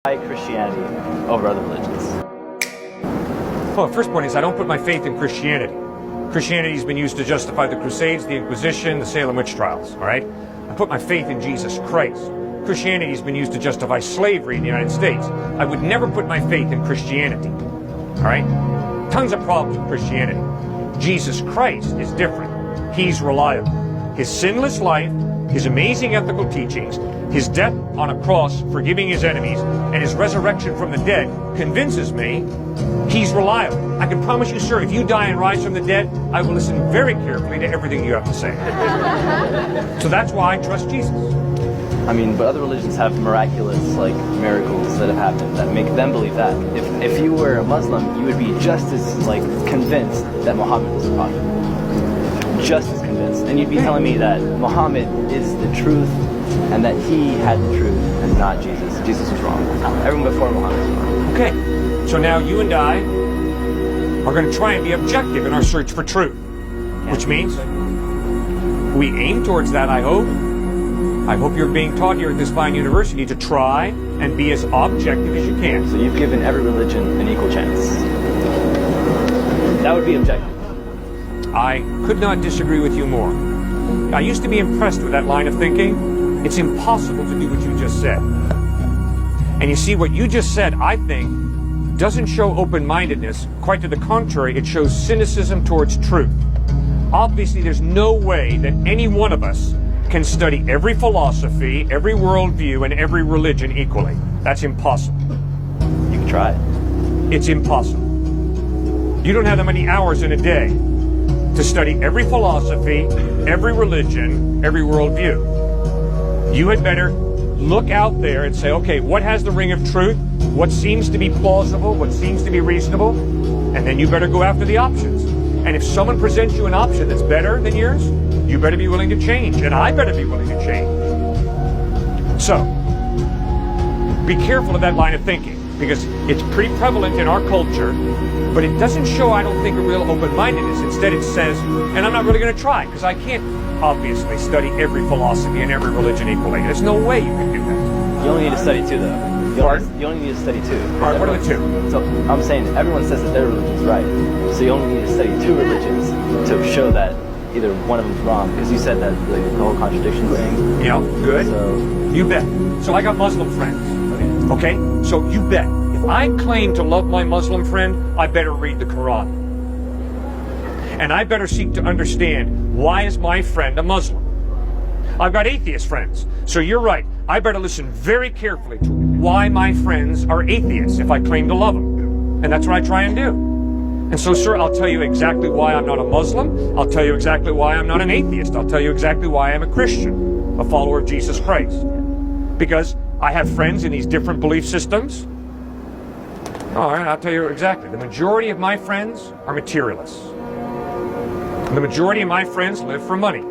Christianity over other religions? Well, the first point is I don't put my faith in Christianity. Christianity has been used to justify the Crusades, the Inquisition, the Salem witch trials, all right? I put my faith in Jesus Christ. Christianity has been used to justify slavery in the United States. I would never put my faith in Christianity, all right? Tons of problems with Christianity. Jesus Christ is different. He's reliable. His sinless life, his amazing ethical teachings, his death on a cross, forgiving his enemies, and his resurrection from the dead convinces me he's reliable. I can promise you, sir, if you die and rise from the dead, I will listen very carefully to everything you have to say. So that's why I trust Jesus. I mean, but other religions have miraculous, miracles that have happened that make them believe that. If you were a Muslim, you would be just as, convinced that Muhammad was a prophet. Just as convinced. And you'd be telling me that Muhammad is the truth and that he had the truth and not Jesus. Jesus was wrong. Everyone before Muhammad was wrong. Okay, so now you and I are going to try and be objective in our search for truth, which means we aim towards that, I hope. I hope you're being taught here at this fine university to try and be as objective as you can. So you've given every religion an equal chance. That would be objective. I could not disagree with you more. I used to be impressed with that line of thinking. It's impossible to do what you just said. And you see, what you just said, I think, doesn't show open-mindedness. Quite to the contrary, it shows cynicism towards truth. Obviously, there's no way that any one of us can study every philosophy, every worldview, and every religion equally. That's impossible. You can try it. It's impossible. You don't have that many hours in a day to study every philosophy, every religion, every worldview. You had better look out there and say, okay, what has the ring of truth? What seems to be plausible? What seems to be reasonable? And then you better go after the options. And if someone presents you an option that's better than yours, you better be willing to change, and I better be willing to change. So, be careful of that line of thinking, because it's pretty prevalent in our culture, but it doesn't show, I don't think, a real open-mindedness. Instead, it says, and I'm not really going to try, because I can't obviously study every philosophy and every religion equally. There's no way you can do that. You only need to study two, though. You only need to study two. All right, what are the two? So, I'm saying everyone says that their religion's right, so you only need to study two religions to show that either one of them's wrong, because you said that the whole contradiction thing. Yeah, good. So, you bet. So I got Muslim friends. Okay? So you bet. If I claim to love my Muslim friend, I better read the Quran. And I better seek to understand, why is my friend a Muslim? I've got atheist friends. So you're right. I better listen very carefully to why my friends are atheists if I claim to love them. And that's what I try and do. And so, sir, I'll tell you exactly why I'm not a Muslim. I'll tell you exactly why I'm not an atheist. I'll tell you exactly why I'm a Christian, a follower of Jesus Christ. Because I have friends in these different belief systems. All right, I'll tell you exactly. The majority of my friends are materialists. The majority of my friends live for money.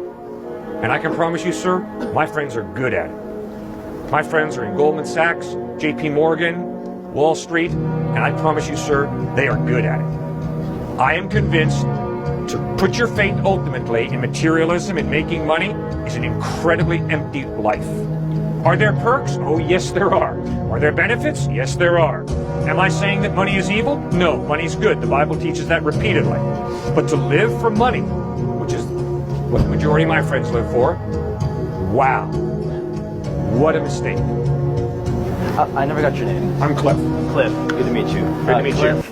And I can promise you, sir, my friends are good at it. My friends are in Goldman Sachs, JP Morgan, Wall Street, and I promise you, sir, they are good at it. I am convinced to put your faith ultimately in materialism and making money is an incredibly empty life. Are there perks? Oh, yes, there are. Are there benefits? Yes, there are. Am I saying that money is evil? No, money's good. The Bible teaches that repeatedly. But to live for money, which is what the majority of my friends live for, wow, what a mistake. I never got your name. I'm Cliff. Cliff, good to meet you. Good to meet you. Cliff,